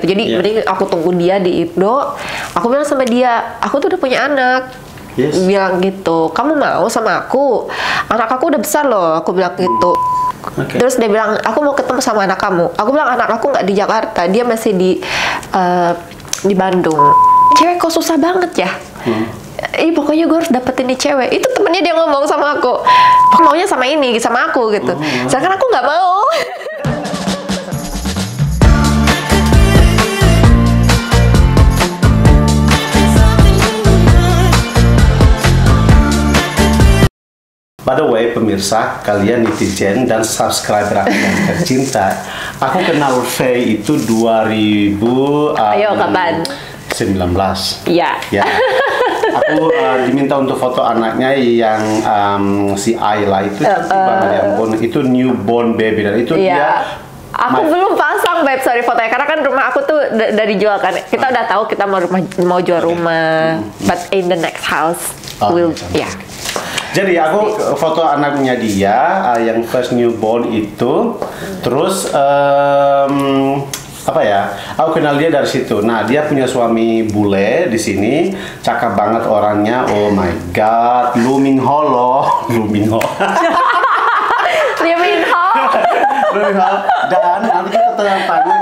Jadi mending aku tunggu dia di Indo. Aku bilang sama dia, aku tuh udah punya anak. Bilang gitu, kamu mau sama aku? Anak aku udah besar loh, aku bilang gitu. Terus dia bilang, aku mau ketemu sama anak kamu. Aku bilang, anak aku nggak di Jakarta, dia masih di Bandung. Cewek kok susah banget ya? Pokoknya gue harus dapetin nih cewek. Itu temennya dia ngomong sama aku, maunya sama ini, sama aku gitu. Sedangkan aku nggak mau. By the way, pemirsa, kalian netizen dan subscriber aku yang tercinta, aku kenal Faye itu 2000 Ayo, kapan? 19. Iya. Ya. Aku diminta untuk foto anaknya yang si Ayla itu cantik banget ya ampun. Itu newborn baby dan itu dia. Aku belum pasang, Beb, sorry fotonya karena kan rumah aku tuh dari jual kan. Kita udah tahu kita mau jual rumah, but in the next house we'll Jadi aku foto anaknya dia yang first newborn itu, terus apa ya? Aku kenal dia dari situ. Nah, dia punya suami bule di sini, cakep banget orangnya. Oh my god, Lu Min Ho loh, Lu Min Ho. Lu Min Ho. Dan nanti kita tanya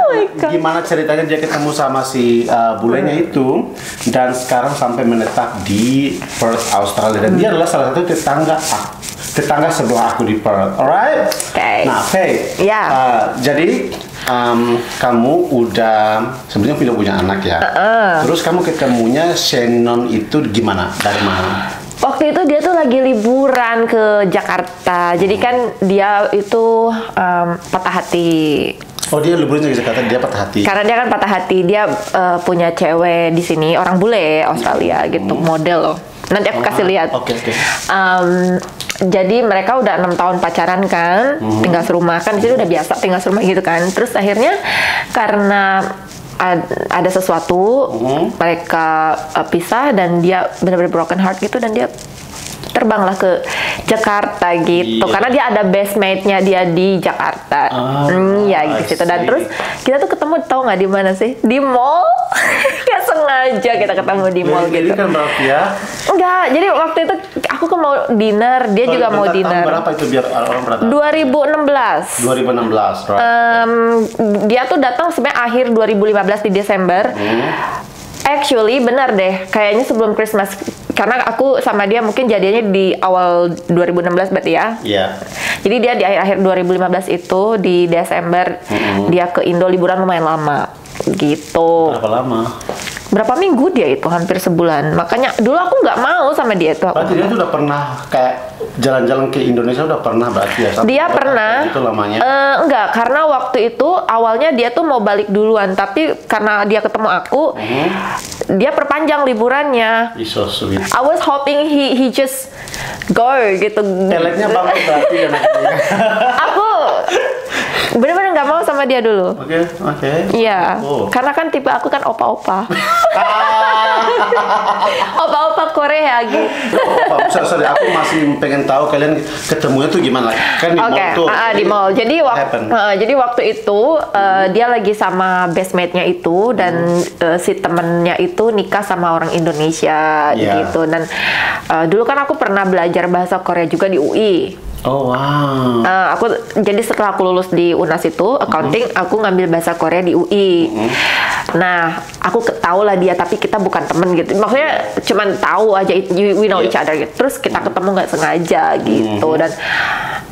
gimana ceritanya dia ketemu sama si bulenya itu dan sekarang sampai menetap di Perth, Australia, dan dia adalah salah satu tetangga sebelah aku di Perth. Alright? Nah, Faye, jadi kamu udah sebenarnya punya anak ya. Terus kamu ketemunya Shannon itu gimana? Dari mana? Waktu itu dia tuh lagi liburan ke Jakarta. Jadi kan dia itu patah hati. Oh, dia liburan ke Jakarta, dia patah hati. Karena dia kan patah hati. Dia punya cewek di sini, orang bule Australia gitu, model loh. Nanti aku kasih lihat. Oke. Jadi mereka udah 6 tahun pacaran kan, tinggal serumah kan, di sini udah biasa tinggal serumah gitu kan. Terus akhirnya karena ada sesuatu, mereka pisah dan dia benar-benar broken heart gitu, dan dia terbanglah ke Jakarta gitu. Karena dia ada best mate-nya dia di Jakarta. Gitu. Dan terus kita tuh ketemu, tahu nggak di mana sih? Di mall. Gak sengaja kita ketemu di mall gitu. Jadi kan berarti ya? Enggak, jadi waktu itu aku kan mau dinner, dia juga mau dinner. Berapa itu biar orang berapa? 2016. 2016, right? Dia tuh datang sebenarnya akhir 2015 di Desember. Actually benar deh, kayaknya sebelum Christmas, karena aku sama dia mungkin jadinya di awal 2016 berarti ya. Iya. Jadi dia di akhir-akhir 2015 itu di Desember dia ke Indo liburan lumayan lama gitu. Berapa lama? Berapa minggu dia itu, hampir sebulan. Makanya dulu aku nggak mau sama dia itu. Berarti dia tuh udah pernah kayak jalan-jalan ke Indonesia, udah pernah berarti ya? Dia pernah. Itu lamanya? Enggak, karena waktu itu awalnya dia tuh mau balik duluan, tapi karena dia ketemu aku, dia perpanjang liburannya. So sweet. I was hoping he just go gitu. Peletnya banget berarti ya. Aku bener-bener nggak mau sama dia dulu. Oke. Iya, karena kan tipe aku kan opa-opa. Opa-opa Korea gitu. Sorry, aku masih pengen tahu kalian ketemunya tuh gimana? Kan di mall tuh. Di mall. Jadi waktu itu dia lagi sama best mate-nya itu, dan si temennya itu nikah sama orang Indonesia gitu. Dan dulu kan aku pernah belajar bahasa Korea juga di UI. Oh wow. Jadi setelah aku lulus di UNAS itu accounting, aku ngambil bahasa Korea di UI. Nah, aku tahu lah dia, tapi kita bukan temen gitu. Maksudnya cuman tahu aja, we know each other gitu. Terus kita ketemu nggak sengaja gitu, dan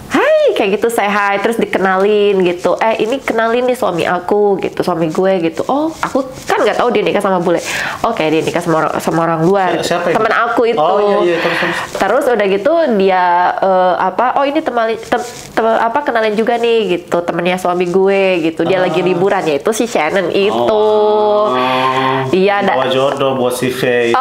hai kayak gitu, say hi, terus dikenalin gitu. Ini kenalin nih suami aku gitu, suami gue gitu. Oh, aku kan nggak tahu dia nikah sama bule. Oke, dia nikah sama orang luar. Siapa teman aku itu. Terus udah gitu dia ini kenalin juga nih gitu, temennya suami gue gitu. Dia lagi liburan, ya itu si Shannon itu. Iya, bawa jodoh buat si Faye.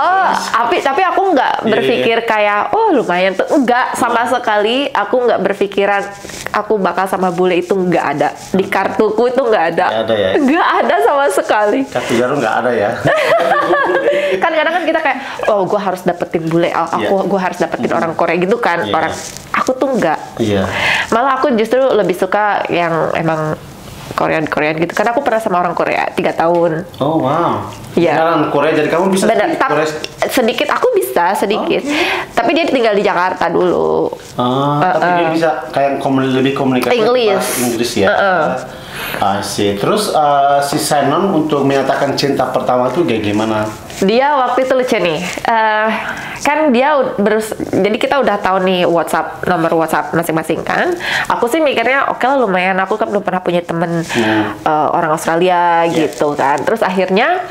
Tapi aku nggak berpikir kayak lumayan tuh, enggak sama sekali. Aku nggak berpikiran aku bakal sama bule, itu nggak ada di kartuku, itu nggak ada. Nggak ada ya? Nggak ada sama sekali. Kartu jarum nggak ada ya? Kan kadang kan kita kayak, gue harus dapetin bule, gue harus dapetin orang Korea gitu kan. Aku tuh nggak. Malah aku justru lebih suka yang emang Korean gitu. Karena aku pernah sama orang Korea 3 tahun. Oh wow. Iya. Sekarang Korea, jadi kamu bisa Benar, Korea. sedikit aku bisa sedikit. Tapi dia tinggal di Jakarta dulu. Tapi dia bisa kayak lebih komunikasi Inggris ya. Asik. Terus si Shannon untuk menyatakan cinta pertama tuh kayak gimana? Dia waktu itu lucu nih, kan dia jadi kita udah tahu nih nomor WhatsApp masing-masing kan. Aku sih mikirnya oke lah, lumayan, aku kan belum pernah punya temen orang Australia gitu kan. Terus akhirnya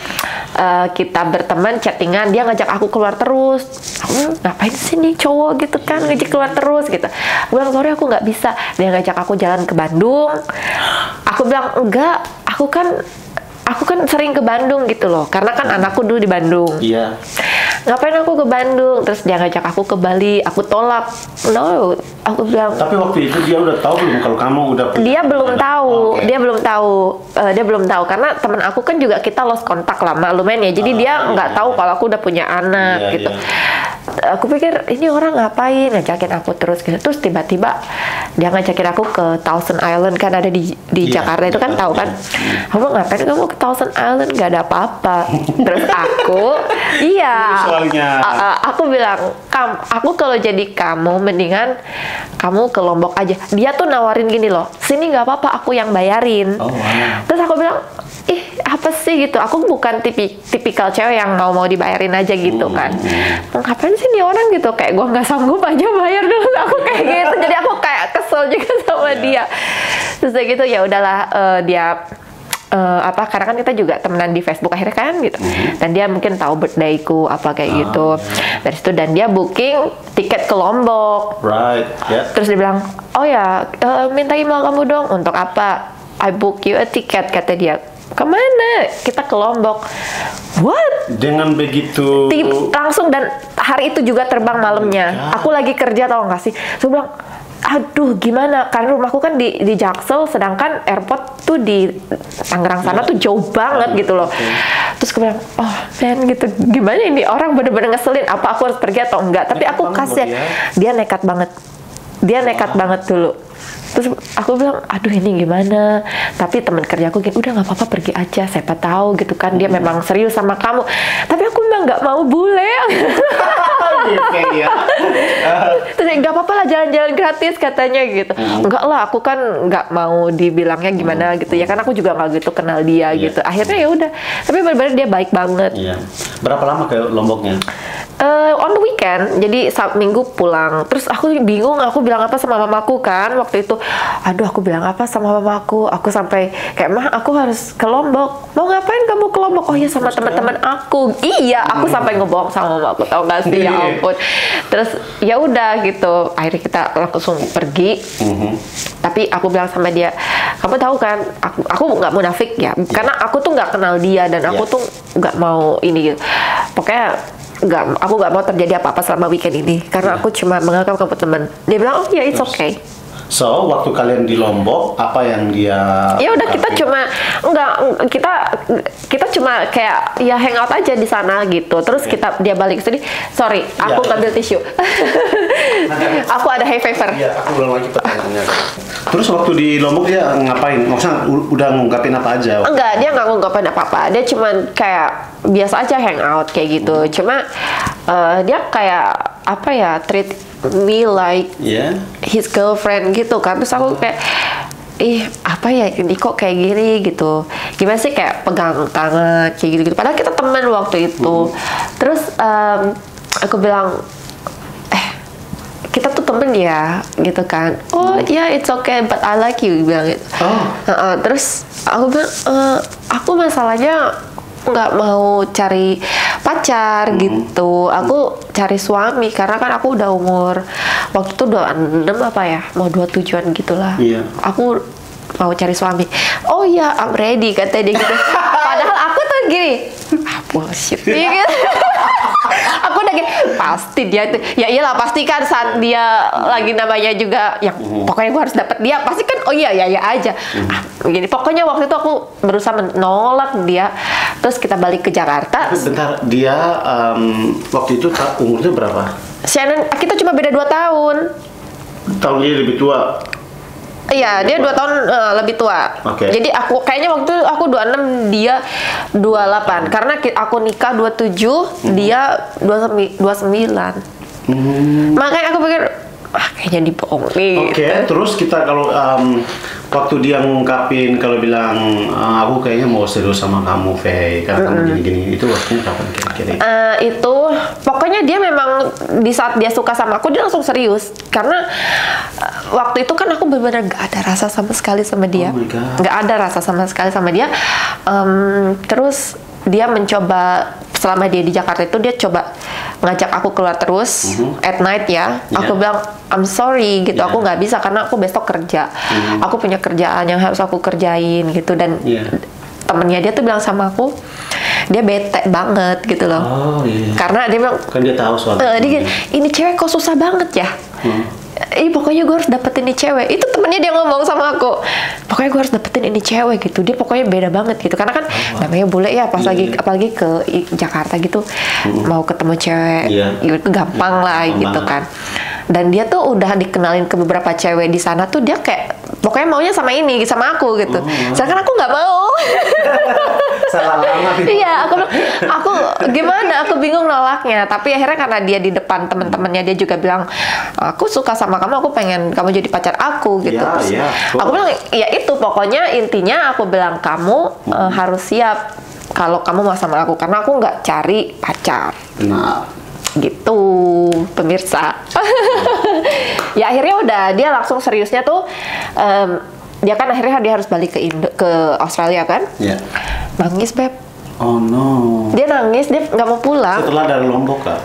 kita berteman, chattingan, dia ngajak aku keluar terus. Aku ngapain sih nih cowok gitu kan, ngajak keluar terus gitu. Aku bilang sorry aku nggak bisa. Dia ngajak aku jalan ke Bandung. Aku bilang enggak, aku kan sering ke Bandung gitu loh, karena kan anakku dulu di Bandung. Iya. Ngapain aku ke Bandung? Terus dia ngajak aku ke Bali, aku tolak. No, aku bilang. Tapi waktu itu dia udah tahu belum kalau kamu udah punya? Dia belum tahu, dia belum tahu karena temen aku kan juga kita lost kontak lama lumayan ya. Jadi dia nggak tahu kalau aku udah punya anak gitu. Aku pikir ini orang ngapain ngajakin aku terus gitu. Terus tiba-tiba dia ngajakin aku ke Thousand Island, kan ada di Jakarta itu kan, tahu kan. Aku ngapain kamu ke Thousand Island, nggak ada apa-apa. Terus aku aku bilang, aku kalau jadi kamu mendingan kamu ke Lombok aja. Dia tuh nawarin gini loh, sini nggak apa-apa aku yang bayarin. Terus aku bilang, ih apa sih gitu, aku bukan tipikal cewek yang mau dibayarin aja gitu kan. Ngapain sih nih orang gitu, kayak gue nggak sanggup aja bayar dulu. Aku kayak gitu, jadi aku kayak kesel juga sama dia. Terus kayak gitu ya udahlah, dia karena kan kita juga temenan di Facebook akhirnya kan gitu. Dan dia mungkin tahu birthdayku apa kayak gitu. Dari situ dan dia booking tiket ke Lombok. Terus dia bilang, oh ya minta email kamu dong. Untuk apa? I book you a ticket, kata dia. Kemana? Kita ke Lombok. What? Dengan begitu langsung, dan hari itu juga terbang malamnya. Aku lagi kerja, tau gak sih? Saya bilang, aduh gimana, karena rumahku kan di Jaksel, sedangkan airport tuh di Tangerang sana tuh jauh banget gitu loh. Terus aku bilang, oh man gitu, gimana ini orang bener-bener ngeselin, apa aku harus pergi atau enggak. Tapi aku kasih, dia nekat banget, dulu. Terus aku bilang, aduh ini gimana. Tapi teman kerjaku gini, udah nggak apa-apa pergi aja, siapa tahu gitu kan dia memang serius sama kamu. Tapi aku memang nggak mau bule. Terus nggak apa-apa lah jalan-jalan gratis katanya gitu. Enggak lah, aku kan nggak mau dibilangnya gimana gitu ya, kan aku juga nggak gitu kenal dia gitu. Akhirnya ya udah, tapi benar-benar dia baik banget. Berapa lama ke Lomboknya? On the weekend, jadi Sabtu Minggu pulang. Terus aku bingung, aku bilang apa sama mamaku kan waktu itu. Aduh, aku bilang apa sama mamaku? Aku sampai kayak, mah aku harus ke Lombok. Mau ngapain kamu ke Lombok? Oh iya sama teman-teman aku. Iya, aku sampai ngebohong sama mamaku, tau gak sih? Ya ampun. Terus ya udah gitu. Akhirnya kita langsung pergi. Tapi aku bilang sama dia, kamu tahu kan? Aku nggak munafik ya, karena aku tuh nggak kenal dia dan aku tuh nggak mau ini gitu. Pokoknya aku nggak mau terjadi apa-apa selama weekend ini karena aku cuma menganggap kamu teman. Dia bilang, oh ya it's okay. So waktu kalian di Lombok, apa yang dia? Ya udah, kita cuma kita cuma kayak ya hangout aja di sana gitu. Terus dia balik ke sini. Sorry, aku ngambil tisu. Aku ada hay fever. Iya, aku ulang lagi pertanyaannya. Terus waktu di Lombok dia ngapain? Maksudnya udah ngungkapin apa aja? Enggak, dia nggak ngungkapin apa-apa. Dia cuma kayak biasa aja hangout kayak gitu. Cuma dia kayak apa ya, treat me like his girlfriend gitu kan. Terus aku kayak, apa ya ini kok kayak gini gitu. Gimana sih kayak pegang tangan kayak gitu-gitu. Padahal kita teman waktu itu. Terus aku bilang, kita tuh temen ya gitu kan. Oh ya it's okay but I like you, bilang gitu. Terus aku bilang, aku masalahnya nggak mau cari pacar gitu, aku cari suami karena kan aku udah umur waktu itu 26 apa ya, mau 27an gitulah. Aku mau cari suami. Oh ya I'm ready, kata dia gitu. Padahal aku tuh gini, bullshit gitu. Aku udah gini, pasti dia itu, ya iyalah pasti kan saat dia lagi namanya juga yang pokoknya gue harus dapet dia, pasti kan oh iya ya aja. Begini, pokoknya waktu itu aku berusaha menolak dia. Terus kita balik ke Jakarta. Bentar, dia waktu itu umurnya berapa? Shannon, kita cuma beda 2 tahun. Tahun dia lebih tua. Iya, dia 2 tahun lebih tua. Oke. Jadi aku kayaknya waktu itu aku 26, dia 28. Karena aku nikah 27, dia 29. Makanya aku pikir kayaknya dibohongin. Oke, terus kita kalau waktu dia ngungkapin kalau bilang aku kayaknya mau serius sama kamu, Faye, karena kamu gini-gini, itu waktunya kapan kira-kira? Itu pokoknya dia memang di saat dia suka sama aku dia langsung serius karena waktu itu kan aku benar-benar gak ada rasa sama sekali sama dia. Oh my God. Gak ada rasa sama sekali sama dia. Terus dia mencoba selama dia di Jakarta itu dia coba ngajak aku keluar terus at night ya. Aku bilang I'm sorry gitu, aku nggak bisa karena aku besok kerja. Aku punya kerjaan yang harus aku kerjain gitu dan temennya dia tuh bilang sama aku dia bete banget gitu loh. Karena dia bilang Kan dia tahu soal dia, ini cewek kok susah banget ya. Pokoknya gue harus dapetin ini cewek. Itu temennya dia ngomong sama aku. Pokoknya gue harus dapetin ini cewek gitu. Dia pokoknya beda banget gitu. Karena kan namanya bule ya, pas lagi apalagi ke Jakarta gitu, mau ketemu cewek itu gampang lah gitu kan. Dan dia tuh udah dikenalin ke beberapa cewek di sana tuh dia kayak pokoknya maunya sama ini, sama aku gitu. Sedangkan aku nggak mau. Salah lama. Iya, aku gimana? Aku bingung nolaknya. Tapi akhirnya karena dia di depan teman-temannya dia juga bilang, aku suka sama kamu, aku pengen kamu jadi pacar aku gitu. Aku bilang, ya itu pokoknya intinya aku bilang kamu harus siap kalau kamu mau sama aku karena aku nggak cari pacar. Gitu pemirsa. Ya akhirnya udah dia langsung seriusnya tuh dia kan akhirnya dia harus balik ke Australia kan. Nangis beb. Oh no. Dia nangis, dia nggak mau pulang. Setelah dari Lombok kah?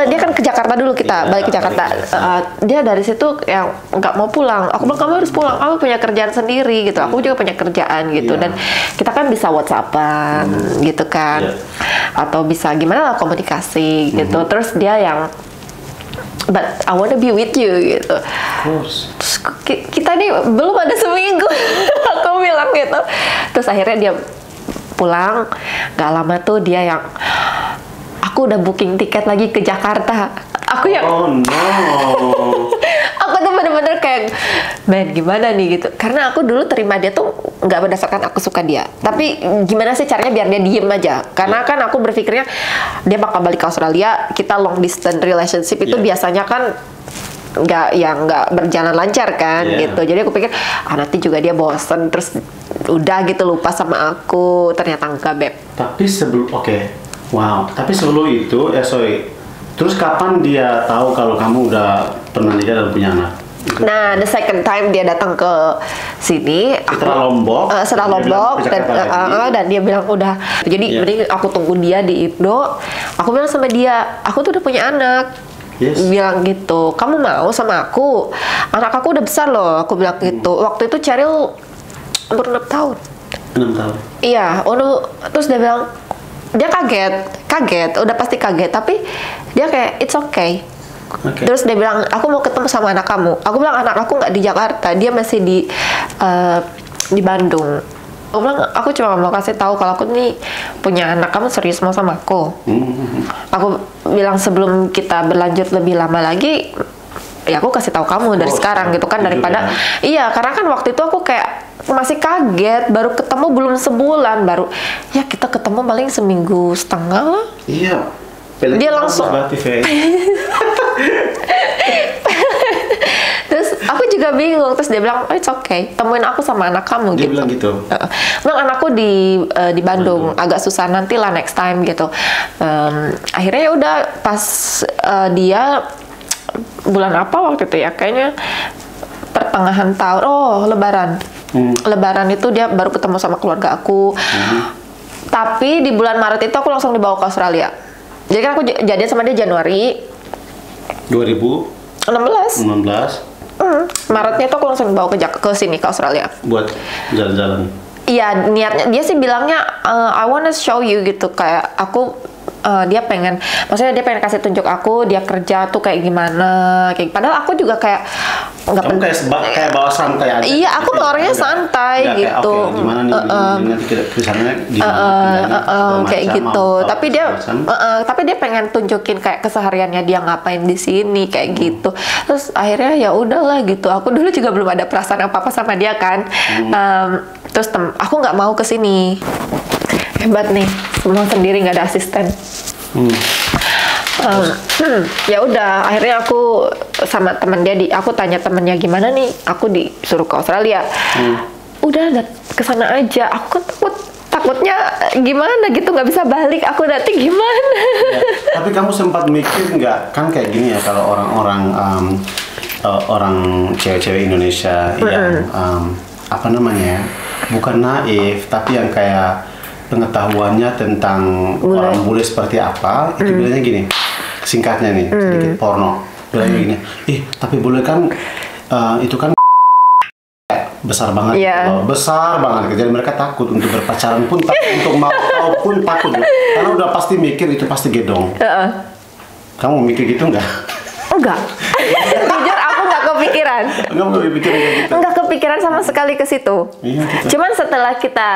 Dia kan ke Jakarta dulu, kita balik ke Jakarta. Dia dari situ yang nggak mau pulang. Aku bilang kamu harus pulang, kamu punya kerjaan sendiri gitu. Aku juga punya kerjaan gitu dan kita kan bisa WhatsAppan gitu kan, atau bisa gimana lah komunikasi gitu. Terus dia yang but I wanna be with you gitu. Terus kita nih belum ada seminggu, aku bilang gitu. Terus akhirnya dia pulang, gak lama tuh dia yang aku udah booking tiket lagi ke Jakarta. Aku yang oh no. Aku tuh bener-bener kayak man gimana nih gitu. Karena aku dulu terima dia tuh nggak berdasarkan aku suka dia, tapi gimana sih caranya biar dia diem aja. Karena kan aku berpikirnya dia bakal balik ke Australia, kita long distance relationship itu biasanya kan nggak berjalan lancar kan gitu. Jadi aku pikir nanti juga dia bosen terus udah gitu lupa sama aku. Ternyata enggak beb. Tapi sebelum tapi sebelum itu terus kapan dia tahu kalau kamu udah pernah nikah dan punya anak? Nah, the second time dia datang ke sini, setelah Lombok dan dia bilang udah. Jadi aku tunggu dia di Indo. Aku bilang sama dia, aku tuh udah punya anak. Bilang gitu, kamu mau sama aku? Anak aku udah besar loh, aku bilang gitu. Waktu itu Cheryl umur 6 tahun. 6 tahun? Iya, terus dia bilang, dia kaget, udah pasti kaget. Tapi dia kayak, it's okay. Terus dia bilang, aku mau ketemu sama anak kamu. Aku bilang, anak aku nggak di Jakarta, dia masih di Bandung. Aku bilang, aku cuma mau kasih tahu kalau aku nih punya anak, kamu serius mau sama aku. Aku bilang sebelum kita berlanjut lebih lama lagi, ya aku kasih tahu kamu dari sekarang gitu kan, daripada iya, karena kan waktu itu aku kayak masih kaget, baru ketemu belum sebulan, baru ya kita ketemu paling seminggu setengah lah. Iya. Dia langsung. Terus aku juga bingung, terus dia bilang, it's okay, temuin aku sama anak kamu. Dia gitu. bilang gitu? Bilang anakku di Bandung, agak susah nanti lah next time gitu. Akhirnya ya udah pas dia bulan apa waktu itu ya, kayaknya pertengahan tahun, Lebaran. Lebaran itu dia baru ketemu sama keluarga aku. Tapi di bulan Maret itu aku langsung dibawa ke Australia. Jadi kan aku jadian sama dia Januari 2016. Maretnya itu aku langsung dibawa ke sini, ke Australia. Buat jalan-jalan? Iya, niatnya dia sih bilangnya I wanna show you gitu, kayak aku dia pengen, maksudnya dia pengen kasih tunjuk aku dia kerja tuh kayak gimana, kayak padahal aku juga kayak Kamu kayak bawa santai aja. Iya, aku orangnya santai ya, gitu. Kayak, gimana nih? Nanti ke sana gimana? Kayak gitu. Tapi dia pengen tunjukin kayak kesehariannya dia ngapain di sini kayak gitu. Terus akhirnya ya udahlah gitu. Aku dulu juga belum ada perasaan apa-apa sama dia kan. Terus aku nggak mau ke sini. Hebat nih, semua sendiri nggak ada asisten. Ya udah, akhirnya aku sama temen dia aku tanya temennya gimana nih, aku disuruh ke Australia. Udah ke sana aja. Aku kan takutnya gimana gitu, nggak bisa balik. Aku nanti gimana? Ya, tapi kamu sempat mikir nggak, kan kayak gini ya kalau orang cewek-cewek Indonesia yang apa namanya, bukan naif tapi yang kayak pengetahuannya tentang orang bule seperti apa, itu bilangnya gini, singkatnya nih, sedikit porno, bilangnya gini, tapi bule kan itu kan besar banget, besar banget, jadi mereka takut untuk berpacaran pun, untuk mau tahu pun takut, karena udah pasti mikir itu pasti gedong. Kamu mikir gitu nggak? Enggak. Jujur aku nggak kepikiran. Nggak kepikiran sama sekali ke situ. Iya, gitu. Cuman setelah kita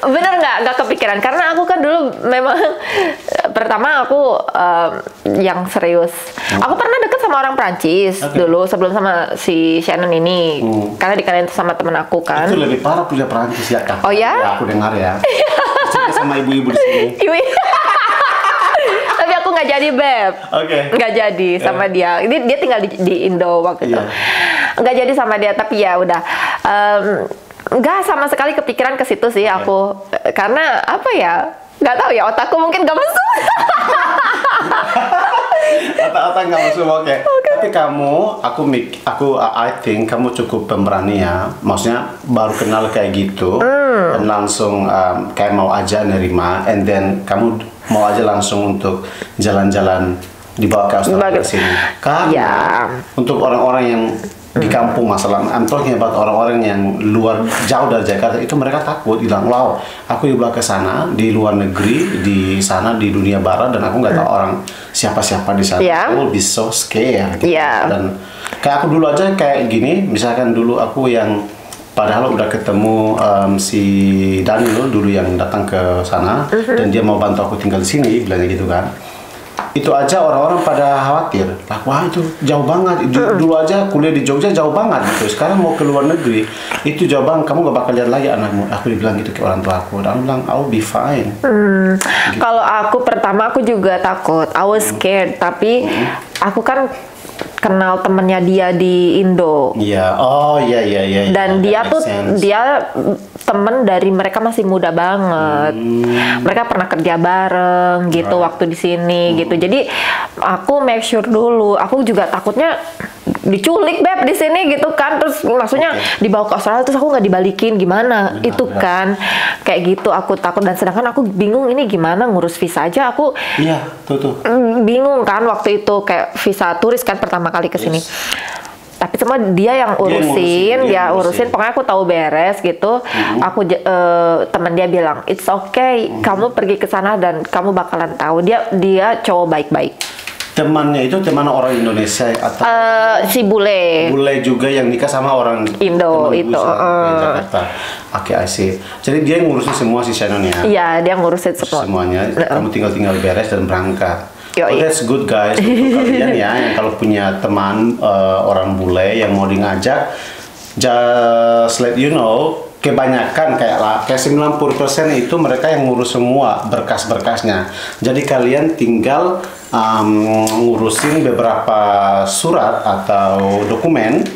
bener nggak kepikiran, karena aku kan dulu memang pertama aku yang serius. Aku pernah deket sama orang Prancis dulu sebelum sama si Shannon ini, karena dikenalin sama temen aku kan. Itu lebih parah punya Prancis ya kan? Oh ya? Ya aku dengar ya. Sama ibu-ibu di sini. Tapi aku nggak jadi, Beb. Nggak jadi sama dia. Ini dia tinggal di Indo waktu itu. Nggak jadi sama dia, tapi ya udah. Nggak sama sekali kepikiran ke situ sih aku. Karena apa ya? Nggak tahu ya, otakku mungkin nggak masuk. Otak nggak masuk, oke. Tapi kamu, I think kamu cukup pemberani ya. Maksudnya baru kenal kayak gitu, dan langsung kayak mau aja nerima, and then kamu mau aja langsung untuk jalan-jalan dibawa ke Australia sini. Karena untuk orang-orang yang di kampung, masalah I'm talking about orang-orang yang jauh dari Jakarta, itu mereka takut, bilang, wow, aku dibawa ke sana, di luar negeri, di sana di dunia barat, dan aku nggak tahu orang siapa-siapa di sana. I will be so scared. Gitu. Dan kayak aku dulu aja kayak gini, misalkan dulu aku yang padahal udah ketemu si Daniel dulu yang datang ke sana, dan dia mau bantu aku tinggal di sini, bilangnya gitu kan. Itu aja orang-orang pada khawatir, wah itu jauh banget, dulu aja kuliah di Jogja jauh banget gitu, sekarang mau ke luar negeri itu jauh banget, kamu gak bakal lihat lagi anakmu. Aku dibilang gitu ke orang tua aku, dan aku bilang I'll be fine. Gitu. Kalau aku pertama aku juga takut, I was scared, tapi aku kan kenal temennya dia di Indo. Iya, iya. Dan dia tuh temen dari mereka masih muda banget. Mereka pernah kerja bareng gitu waktu di sini gitu. Jadi aku make sure dulu. Aku juga takutnya diculik, Beb, di sini gitu kan. Terus maksudnya dibawa ke Australia terus aku nggak dibalikin gimana? Itu kan kayak gitu aku takut, dan sedangkan aku bingung ini gimana ngurus visa aja aku. Iya, tuh. Bingung kan waktu itu, kayak visa turis kan pertama kali ke sini. Tapi semua dia yang urusin, dia urusin. Pokoknya aku tahu beres gitu. Aku teman dia bilang, it's okay, kamu pergi ke sana dan kamu bakalan tahu. Dia cowok baik-baik. Temannya itu teman orang Indonesia atau si bule? Bule juga yang nikah sama orang Indo itu. Jakarta. Oke, I see. Jadi dia ngurusin semua si Shannon ya? Iya, dia ngurusin semuanya. Kamu tinggal beres dan berangkat. That's good guys. Untuk kalian ya yang kalau punya teman orang bule yang mau ngajak, just let you know, kebanyakan kayak 90% itu mereka yang ngurus semua berkas-berkasnya. Jadi kalian tinggal ngurusin beberapa surat atau dokumen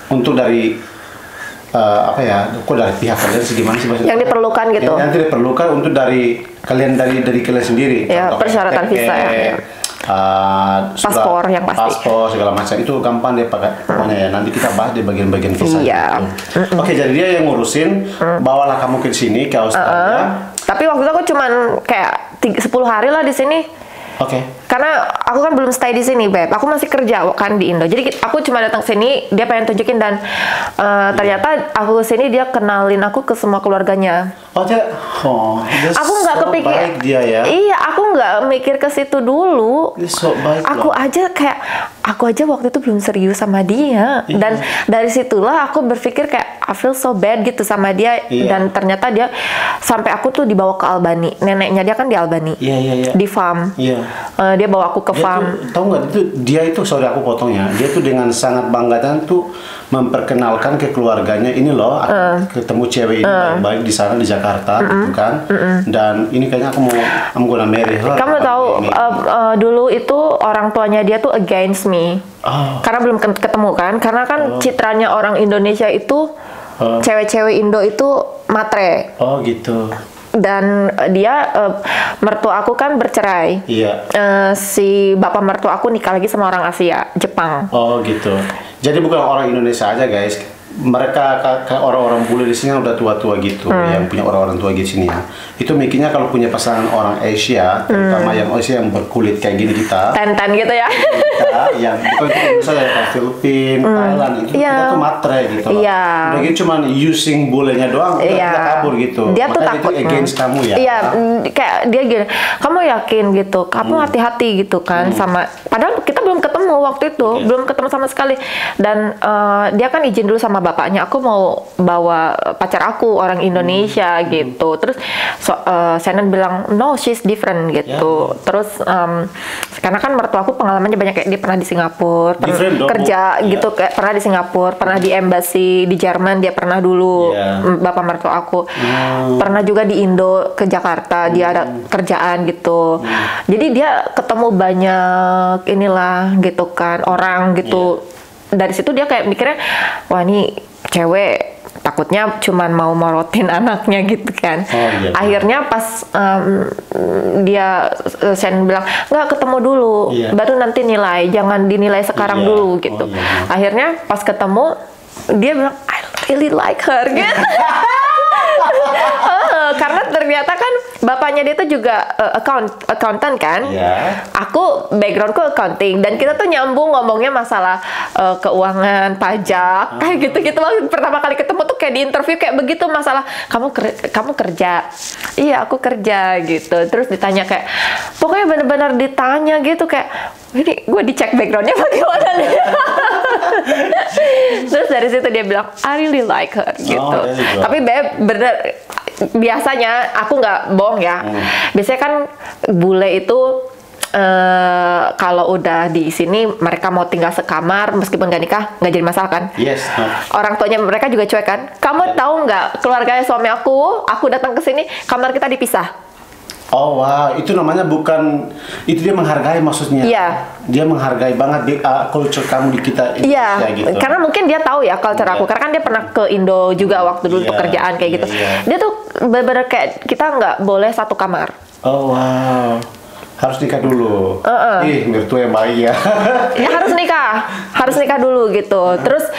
untuk dari dari pihak kalian gimana sih maksudnya? Yang diperlukan gitu. Yang diperlukan untuk dari kalian sendiri. Ya, persyaratan visa ya. Paspor yang pasti. Paspor segala macam itu gampang deh pakai. Pokoknya ya nanti kita bahas di bagian-bagian visa. Iya. Oke, jadi dia yang ngurusin. Bawalah kamu ke sini ke Australia. Tapi waktu itu aku cuman kayak 10 hari lah di sini. Karena aku kan belum stay di sini, Beb. Aku masih kerja kan di Indo. Jadi aku cuma datang sini, dia pengen tunjukin, dan ternyata aku sini dia kenalin aku ke semua keluarganya. Oh dia, dia Aku nggak so kepikir. baik dia ya. Iya, aku nggak mikir ke situ dulu. Dia so baik Aku loh. aku aja waktu itu belum serius sama dia. Iya. Dan dari situlah aku berpikir kayak I feel so bad gitu sama dia. Iya. Dan ternyata dia sampai aku tuh dibawa ke Albany. Neneknya dia kan di Albany. Iya. Di farm. Iya. Dia bawa aku ke Dia farm. tuh, tahu nggak dia itu sorry aku potong ya. Dia tuh dengan sangat bangga dan tuh memperkenalkan ke keluarganya ini loh. Aku ketemu cewek ini baik-baik di sana di Jakarta, gitu kan. Dan ini kayaknya I'm gonna marry her. Kamu tahu dulu itu orang tuanya dia tuh against me. Karena belum ketemu kan. Karena kan citranya orang Indonesia itu cewek-cewek Indo itu matre. Oh gitu. Dan dia mertua aku kan bercerai. Iya. Si bapak mertua aku nikah lagi sama orang Asia, Jepang. Oh gitu. Jadi bukan orang Indonesia aja guys. Mereka orang-orang bule di sini yang udah tua-tua gitu, yang punya orang-orang tua di sini ya. Itu mikirnya kalau punya pasangan orang Asia, terutama yang Asia yang berkulit kayak gini kita. Tan-tan gitu ya. Kita yang bukan itu misalnya kayak Filipina, Thailand itu kita tuh matre gitu loh. Iya. Udah gitu cuma using bulenya doang, kita kabur gitu. Dia tuh makanya takut itu against kamu ya. Iya, kayak dia gini, kamu yakin gitu, kamu hati-hati gitu kan sama. Padahal kita belum ketemu waktu itu, belum ketemu sama sekali. Dan dia kan izin dulu sama bapaknya, aku mau bawa pacar aku orang Indonesia gitu. Terus Shannon bilang no, she's different gitu. Terus karena kan mertua aku pengalamannya banyak, kayak dia pernah di Singapura, kerja gitu, kayak pernah di Singapura, pernah di embassy di Jerman, dia pernah dulu bapak mertua aku. Pernah juga di Indo ke Jakarta, dia ada kerjaan gitu. Jadi dia ketemu banyak inilah gitu kan orang gitu. Dari situ dia kayak mikirnya, wah ini cewek takutnya cuman mau morotin anaknya gitu kan. Akhirnya pas dia Shen bilang nggak, ketemu dulu baru nanti nilai, jangan dinilai sekarang dulu gitu. Akhirnya pas ketemu dia bilang I really like her gitu. Karena ternyata kan bapaknya dia tuh juga accountant kan. Aku backgroundku accounting dan kita tuh nyambung ngomongnya masalah keuangan, pajak, kayak gitu-gitu. Waktu pertama kali ketemu tuh kayak di interview kayak begitu, masalah kamu kerja. Iya, aku kerja gitu. Terus ditanya kayak pokoknya benar-benar ditanya gitu kayak ini gue dicek backgroundnya bagaimana nih. Terus dari situ dia bilang I really like her gitu. Tapi bener biasanya aku nggak bohong ya. Biasanya kan bule itu kalau udah di sini mereka mau tinggal sekamar meskipun gak nikah nggak jadi masalah kan? Orang tuanya mereka juga cuek kan? Kamu tahu nggak, keluarganya suami aku datang ke sini kamar kita dipisah. Oh wow, itu namanya bukan, itu dia menghargai maksudnya. Dia menghargai banget culture kamu di kita. Gitu. Karena mungkin dia tahu ya culture aku, karena kan dia pernah ke Indo juga waktu dulu pekerjaan kayak gitu. Dia tuh bener-bener kayak kita nggak boleh satu kamar. Oh wow. Harus nikah dulu. Ih, mertua yang baik ya. Ya harus nikah dulu gitu. Terus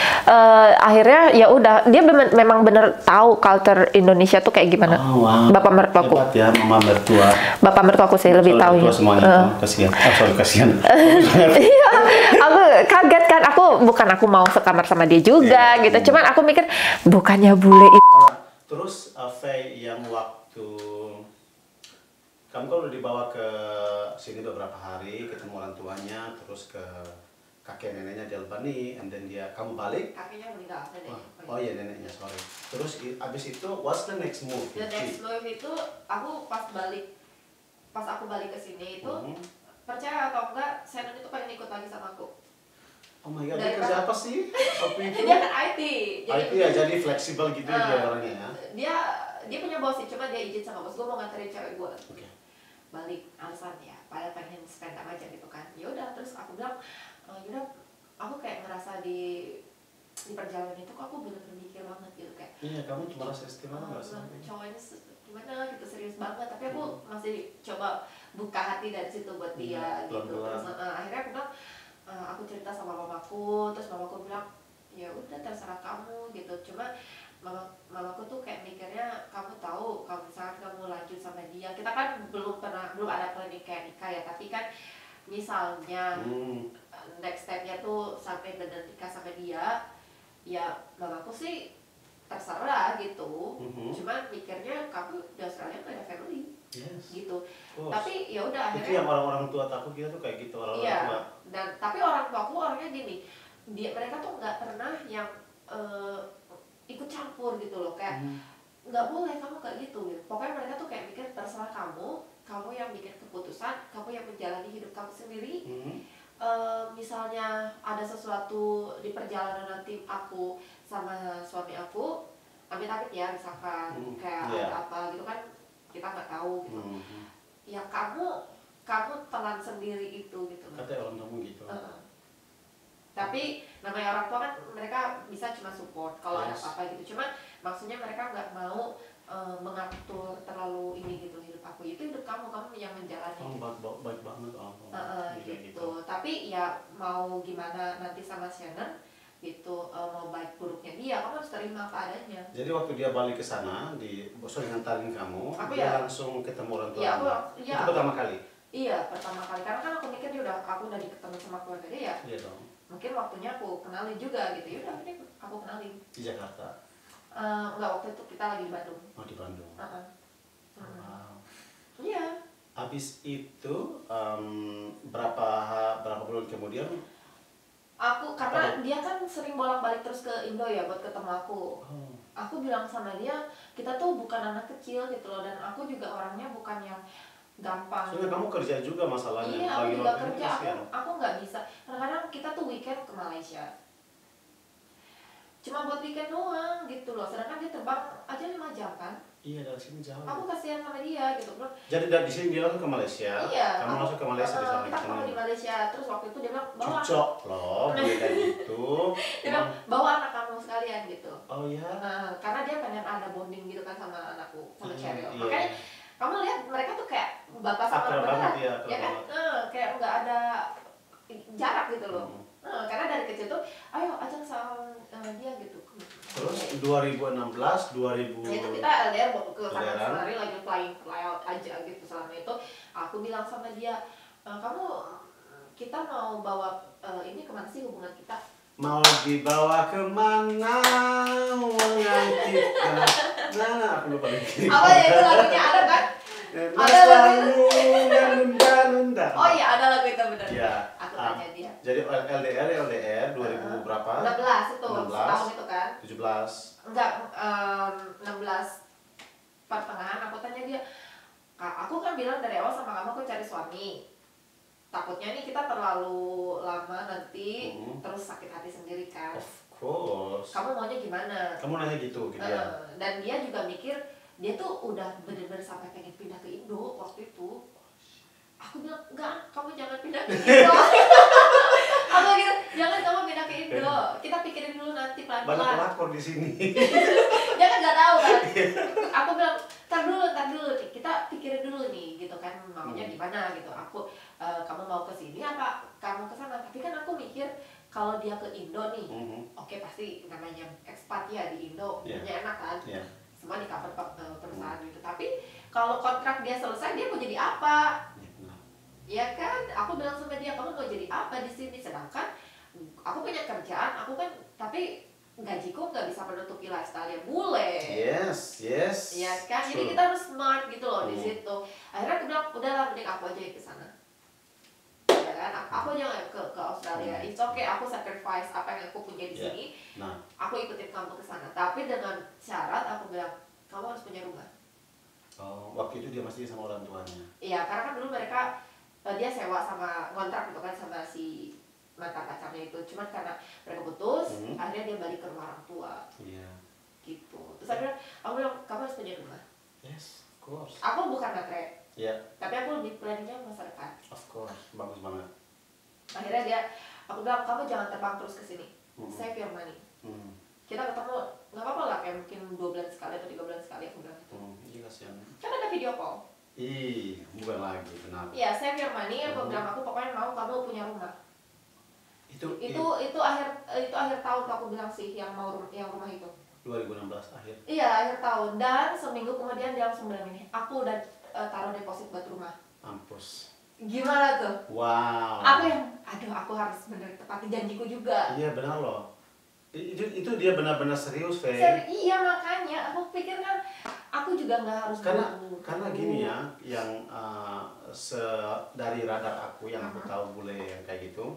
akhirnya ya udah, dia memang bener tahu culture Indonesia tuh kayak gimana. Bapak mertuaku. Hebat ya, mama mertua. Bapak mertuaku sih lebih tahu ya. Semuanya kasihan. Kasihan. Iya, aku kaget kan. Aku mau sekamar sama dia juga gitu. Cuman aku mikir bukannya bule itu. Terus Faye yang waktu kamu kan udah dibawa ke sini beberapa hari, ketemu orang tuanya, terus ke kakek neneknya di Albany, and then kamu balik. Kakeknya meninggal, neneknya. Oh iya, neneknya, sorry. Terus abis itu, what's the next move? The next move itu aku pas aku balik ke sini itu, percaya atau enggak, Shannon itu pengen ikut lagi sama aku. Oh my god, dia kerja apa sih? Dia kan IT. IT ya, jadi fleksibel gitu dia orangnya ya? Dia punya bos sih, cuma dia izin sama bos, gue mau nganterin cewek gue. Balik alasan ya, padahal pengen spend time aja gitu kan. Ya udah, terus aku bilang, yaudah, aku kayak ngerasa di perjalanan itu kok aku bener-bener mikir banget gitu kayak. Iya, kamu cuma rasa istimewa nggak sih? Cowoknya gimana gitu, serius banget. Tapi aku masih coba buka hati dari situ buat dia gitu. Terus akhirnya aku bilang, aku cerita sama mamaku, terus mamaku bilang, ya udah terserah kamu gitu. Cuma mamaku tuh kayak mikirnya, kamu tahu kalau misalkan kamu lanjut sama dia, kita kan belum ada planning kayak nikah ya, tapi kan misalnya next stepnya tuh sampai benar nikah sama dia, ya mamaku sih terserah gitu. Cuman mikirnya kamu gitu. Tapi ya udah akhirnya. Itu yang orang-orang tua takut kita tuh kayak gitu orang-orang tua. Dan tapi orang tuaku orangnya gini, mereka tuh nggak pernah yang ikut campur gitu loh, kayak nggak boleh kamu kayak gitu. Pokoknya mereka tuh kayak mikir terserah kamu yang bikin keputusan, kamu yang menjalani hidup kamu sendiri. Misalnya ada sesuatu di perjalanan nanti aku sama suami aku, amit-amit ya misalkan kayak ada apa gitu kan, kita nggak tahu gitu. Ya kamu telan sendiri itu gitu. Kata orang kamu gitu. Tapi namanya orang tua kan mereka bisa cuma support kalau ada apa-apa gitu. Cuma maksudnya mereka nggak mau mengatur terlalu ini gitu hidup aku. Itu hidup kamu yang menjalani. Baik banget gitu. Tapi ya mau gimana nanti sama Shannon gitu, mau baik buruknya dia, kamu harus terima apa adanya. Jadi waktu dia balik ke sana, bosnya ngantarin kamu, dia langsung ketemu orang tua kamu. Itu pertama kali? Iya, pertama kali. Karena kan aku mikir aku udah ketemu sama keluarga dia ya. Iya dong. Mungkin waktunya aku kenalin juga gitu. Ya udah, ini aku kenalin. Di Jakarta? Enggak, waktu itu kita lagi di Bandung. Oh, di Bandung. Wow. Iya. Habis itu berapa bulan kemudian? Karena dia kan sering bolak-balik terus ke Indo ya buat ketemu aku. Aku bilang sama dia, kita tuh bukan anak kecil gitu loh, dan aku juga orangnya bukan yang gampang. Soalnya kamu kerja juga masalahnya. Iya, aku juga kerja. Aku nggak bisa. Kadang-kadang kita tuh weekend ke Malaysia. Cuma buat weekend doang gitu loh. Sedangkan dia terbang aja 5 jam kan. Iya, dari sini jauh. Aku kasihan sama dia gitu loh. Jadi dari sini dia langsung ke Malaysia. Iya. Kamu langsung ke Malaysia di sana. Kita ketemu di Malaysia. Terus waktu itu dia bilang bawa. Cocok loh, kayak gitu. Dia bilang bawa anak kamu sekalian gitu. Oh iya. Karena dia pengen ada bonding gitu kan sama anakku, sama Cheryl. Makanya kamu lihat mereka tuh kayak bapak sama anak beneran, ya kan? Kayak nggak ada jarak gitu loh. Karena dari kecil tuh, ayo ajak sama dia gitu. Terus 2016, 2000. Ya itu kita LDR ke sana sehari lagi flying aja gitu. Selama itu aku bilang sama dia, kita mau bawa ini kemana sih hubungan kita? Mau dibawa kemana hubungan kita? Nah, aku lupa lagi. Apa ya itu lagunya ada kan? Ada lagu nunda. Oh iya ada lagu itu benar. Ya. Aku tanya dia. Jadi LDR 2000 berapa? 16 itu, 16, setahun itu kan? 17. Enggak, 16 pertengahan aku tanya dia, aku kan bilang dari awal sama kamu aku cari suami. Takutnya nih kita terlalu lama nanti terus sakit hati sendiri kan. Of course. Kamu maunya gimana? Kamu nanya gitu ke dia. Dan dia juga mikir dia tuh udah bener-bener sampai pengen pindah ke Indo waktu itu. Aku bilang enggak, kamu jangan pindah ke Indo. Aku gitu, jangan kamu pindah ke Indo. Kita pikirin dulu nanti pelan-pelan. Banyak pelakor di sini. Dia kan nggak tahu kan. Aku bilang tar dulu, kita pikirin dulu nih gitu kan maunya gimana gitu. Kamu mau ke sini apa kamu ke sana? Tapi kan aku mikir kalau dia ke Indo nih, oke, pasti namanya ekspat ya di Indo, punya enak kan, semua di cover perusahaan gitu. Tapi kalau kontrak dia selesai dia mau jadi apa? Ya kan, aku bilang sama dia, kamu mau jadi apa di sini? Sedangkan aku punya kerjaan, aku kan, tapi gajiku nggak bisa menutupi lifestyle yang bule. Yes. Ya kan, jadi kita harus smart gitu loh di situ. Akhirnya aku bilang, udahlah, mending aku aja ke sana. Ya kan, aku aja ke Australia. It's okay, aku sacrifice apa yang aku punya di sini. Aku ikutin kamu ke sana. Tapi dengan syarat aku bilang, kamu harus punya rumah. Oh, waktu itu dia masih sama orang tuanya. Iya, karena kan dulu mereka dia sewa sama kontrak gitu kan sama si mantan pacarnya itu, cuman karena mereka putus, akhirnya dia balik ke rumah orang tua. Iya. Gitu. Terus aku bilang kamu harus punya rumah. Yes, of course. Aku bukan matre. Iya. Tapi aku lebih planningnya masa depan. Of course, bagus banget. Akhirnya aku bilang kamu jangan terbang terus ke sini. Save your money. Kita ketemu nggak apa-apa lah, kayak mungkin 2 bulan sekali atau 3 bulan sekali aku bilang gitu. Iya kasihan. Kan ada video call. Bukan lagi, kenapa? Iya, save your money. Aku bilang aku pokoknya mau kamu punya rumah. Itu akhir tahun aku bilang sih yang rumah itu. 2016 akhir. Iya, akhir tahun. Dan seminggu kemudian dia langsung bilang ini, aku udah taruh deposit buat rumah. Mampus. Gimana tuh? Wow. Aku harus bener tepati janjiku juga. Iya benar loh. Itu dia benar-benar serius, Fe. Iya, makanya aku pikir kan aku juga juga nggak harus karena gini ya, yang dari radar aku yang aku tahu bule yang kayak gitu,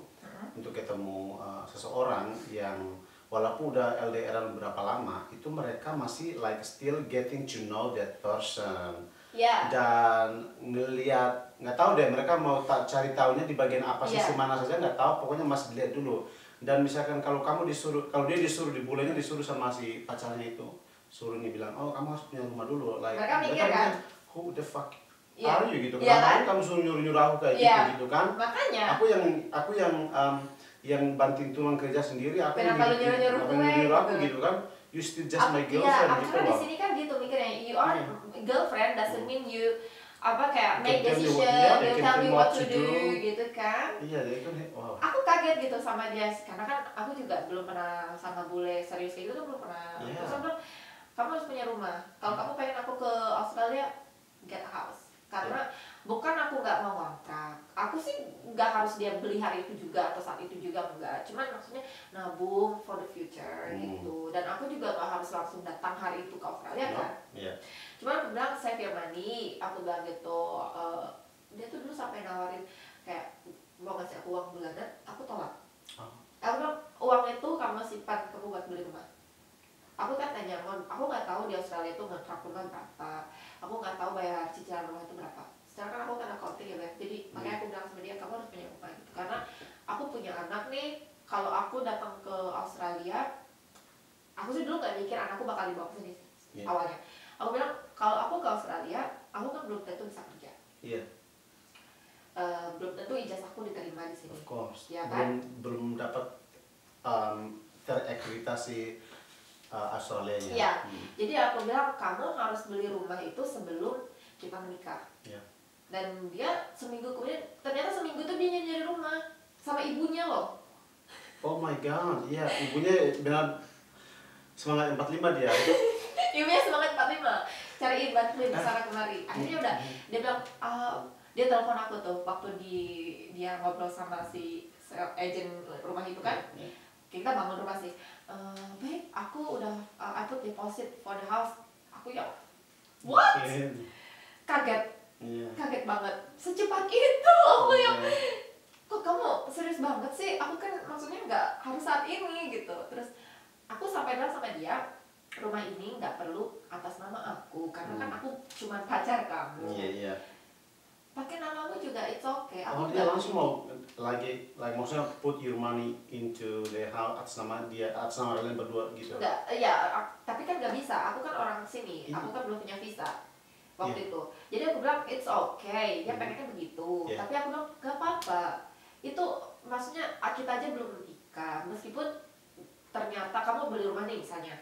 untuk ketemu seseorang yang walaupun udah LDR berapa lama, itu mereka masih like still getting to know that person. Dan ngelihat, nggak tahu deh mereka mau cari tahunya di bagian apa, sisi mana saja nggak tahu, pokoknya masih dilihat dulu. Dan misalkan kalau dia disuruh dibulenya, disuruh sama si pacarnya itu, suruh nih bilang, oh kamu harus punya rumah dulu, like mereka mikir kan, who the fuck are you gitu, kenapa kamu suruh nyuruh aku kayak gitu kan? Makanya aku yang banting tulang kerja sendiri, aku nyuruh aku gitu kan. You still just my girlfriend gitu loh. Di sini kan gitu mikirnya, you are girlfriend doesn't mean you kayak make decision, you tell me what to do gitu kan. Iya, dia kan wow. Aku kaget gitu sama dia, karena kan aku juga belum pernah sama bule serius kayak gitu tuh, belum pernah. Terus aku bilang, kamu harus punya rumah. Kalau kamu pengen aku ke Australia, get a house. Karena bukan aku nggak mau kontrak, aku sih nggak harus dia beli hari itu juga atau saat itu juga, enggak. Cuman maksudnya nabung for the future gitu. Dan aku juga nggak harus langsung datang hari itu ke Australia kan. Cuman aku bilang save your money, aku bilang gitu. Dia tuh dulu sampai nawarin kayak mau ngasih aku uang bulanan, aku tolak. Aku bilang uang itu kamu simpan, kamu buat beli rumah. Aku kan tanya, aku nggak tahu di Australia itu ngontrak rumah berapa, aku nggak tahu bayar cicilan rumah itu berapa. Sekarang kan aku kan accounting ya, jadi makanya aku bilang sama dia, kamu harus punya rumah gitu. Karena aku punya anak nih, kalau aku datang ke Australia, aku sih dulu nggak mikir anakku bakal dibawa ke sini awalnya. Aku bilang kalau aku ke Australia, aku kan belum tentu bisa kerja. Belum tentu ijazahku diterima di sini. Of course. Ya kan? Belum dapat terakreditasi Australianya. Iya. Jadi aku bilang kamu harus beli rumah itu sebelum kita menikah. Dan dia seminggu kemudian, ternyata seminggu itu dia nyari rumah sama ibunya loh. Oh my god, iya, ibunya benar semangat 45 dia. Ibunya semangat 45, cariin bantuin kesana kemari. Akhirnya udah, dia bilang, dia telepon aku tuh waktu dia ngobrol sama si agent rumah itu kan. Kita bangun rumah sih, babe, aku udah I put deposit for the house. Aku ya, what? Kaget banget, secepat itu. Aku yang, kok kamu serius banget sih? Aku kan maksudnya nggak harus saat ini gitu. Terus aku sampai bilang sama dia, rumah ini nggak perlu atas nama aku, karena kan aku cuma pacar kamu. Pakai namamu juga it's okay. Dia langsung mau maksudnya put your money into the house atas nama dia, atas nama kalian berdua gitu. Enggak, tapi kan nggak bisa. Aku kan orang sini, aku kan belum punya visa waktu itu. Jadi aku bilang it's okay, dia pengennya begitu. Tapi aku bilang gak apa-apa. Itu maksudnya kita aja belum menikah, meskipun ternyata kamu beli rumah nih misalnya,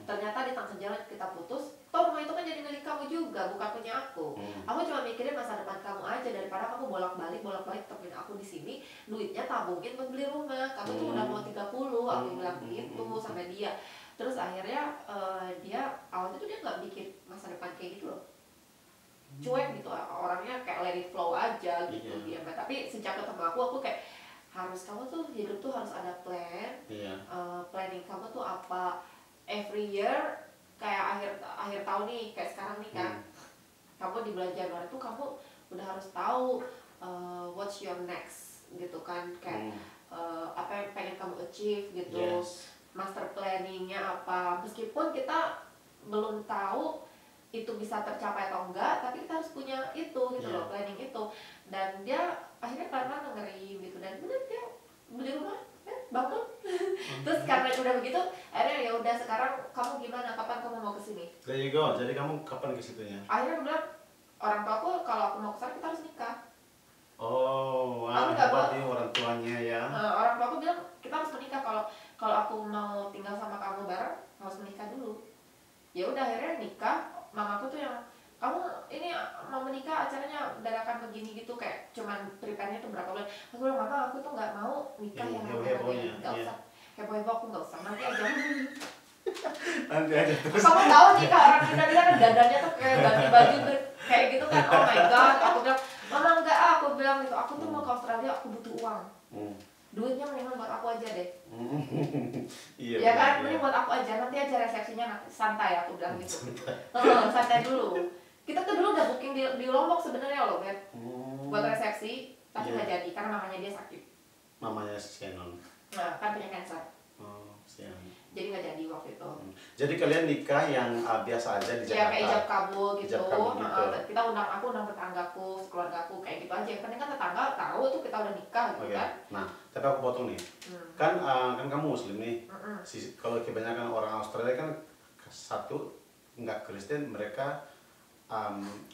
ternyata di tengah jalan kita putus, toh rumah itu kan jadi milik kamu juga, bukan punya aku. Aku cuma mikirin masa depan kamu aja, daripada kamu bolak-balik temuin aku di sini, duitnya tabungin buat beli rumah. Kamu tuh udah mau 30, aku bilang gitu sama dia. Terus akhirnya dia awalnya tuh dia nggak bikin masa depan kayak gitu loh, cuek gitu, orangnya kayak let it flow aja gitu dia. Tapi sejak ketemu aku kayak kamu tuh hidup tuh harus ada plan. Planning kamu tuh apa, every year kayak akhir tahun nih, kayak sekarang nih kan, kamu di bulan Januari tuh kamu udah harus tahu what's your next gitu kan, kayak apa yang pengen kamu achieve gitu. Master planningnya apa, meskipun kita belum tahu itu bisa tercapai atau enggak, tapi kita harus punya itu gitu loh, planning itu. Dan dia akhirnya pelan-pelan dengerin gitu, dan bener dia beli rumah, bangun. Terus karena udah begitu, akhirnya ya udah, sekarang kamu gimana, kapan kamu mau kesini? There you go. Jadi kamu kapan ke situnya? Akhirnya aku bilang, orang tua aku kalau aku mau kesana kita harus nikah. Oh, berarti orang tuanya ya. Orang tua aku bilang kita harus menikah, kalau aku mau tinggal sama kamu bareng harus menikah dulu. Ya udah akhirnya nikah. Mamaku tuh yang, kamu ini mau menikah acaranya dadakan begini gitu, kayak cuman prepare-nya tuh berapa bulan. Aku bilang, mama aku tuh nggak mau nikah yang heboh-hebohnya, nggak usah heboh-heboh, aku nggak usah, nanti aja. Nanti aja terus. Kamu tahu nikah orang Indonesia kan dandannya tuh kayak ganti baju tuh kayak gitu kan, oh my god. Aku bilang, mama enggak, aku bilang gitu, aku tuh mau ke Australia, aku butuh uang. duitnya mendingan buat aku aja deh. Iya. Ya kan, iya. mending buat aku aja, nanti aja resepsinya santai, aku bilang gitu. Santai dulu. Kita tuh dulu udah booking di Lombok sebenarnya loh, Beb. Buat resepsi, tapi nggak jadi karena mamanya dia sakit. Mamanya Shannon. Nah, kan punya cancer. Oh, siang. Jadi nggak jadi waktu itu. Jadi kalian nikah yang biasa aja di Jakarta? Ya kayak ijab kabul gitu. Ijab kabul gitu. Kita aku undang tetanggaku, keluargaku kayak gitu aja. Yang penting kan tetangga tahu tuh kita udah nikah gitu kan. Nah, tapi aku potong nih. Kan kamu muslim nih. Kalau kebanyakan orang Australia kan satu nggak Kristen, mereka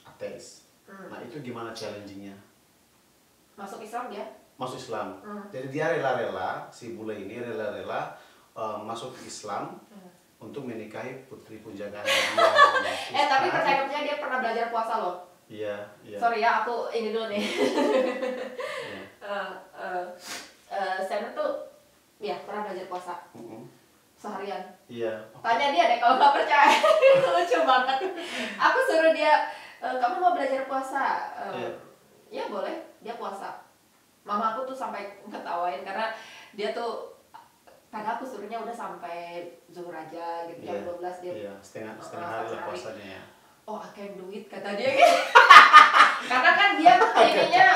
ateis. Nah, itu gimana challengingnya? Masuk Islam dia? Masuk Islam. Jadi dia rela-rela, si bule ini rela-rela masuk Islam untuk menikahi putri punjagaan dia. Tapi percaya dia pernah belajar puasa loh. Iya, iya. Sorry ya, aku ini dulu nih. Saya tuh ya pernah belajar puasa seharian. Iya. Tanya dia deh kalau nggak percaya. Lucu banget. Aku suruh dia, kamu mau belajar puasa? Ya boleh, dia puasa. Mama aku tuh sampai ketawain karena dia tuh, karena aku suruhnya udah sampai zuhur aja gitu, jam 12 dia. Iya, setengah hari lah puasanya ya. Oh, I can do it, kata dia gitu. Karena kan dia ininya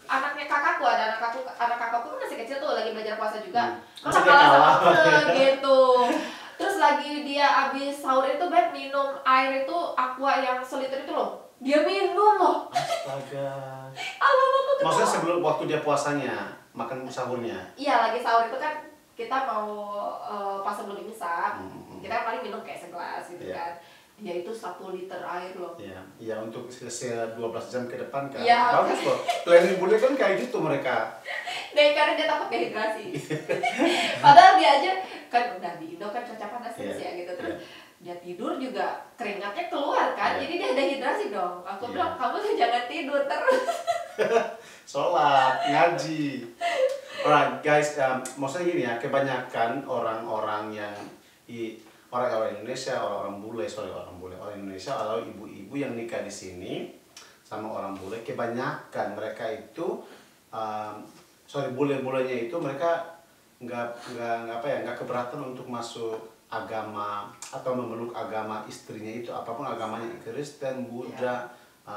anaknya kakakku, anak kakakku kan masih kecil tuh, lagi belajar puasa juga. Masa kalah sama aku gitu. Terus lagi dia abis sahur itu Beb minum air itu aqua yang seliter itu loh. Dia minum loh. Astaga. Aku maksudnya sebelum waktu dia puasanya, makan sahurnya? Iya, lagi sahur itu kan kita mau pas sebelum imsak, kita paling minum kayak segelas gitu kan. Dia itu 1 liter air loh. Iya untuk selesai 12 jam ke depan kan. Ya. Bagus loh. Planning bule kan kayak gitu mereka. Dan karena dia takut dehidrasi. Padahal dia aja kan udah di Indo kan cuaca panas ya gitu. Terus dia tidur juga keringatnya keluar kan. Jadi dia dehidrasi dong. Aku bilang kamu tuh jangan tidur terus. Sholat, ngaji. Alright guys, maksudnya gini ya, kebanyakan orang-orang yang orang Indonesia, orang Indonesia atau ibu-ibu yang nikah di sini sama orang bule, kebanyakan mereka itu bule-bulenya itu mereka nggak keberatan untuk masuk agama atau memeluk agama istrinya itu, apapun agamanya, Kristen, Buddha,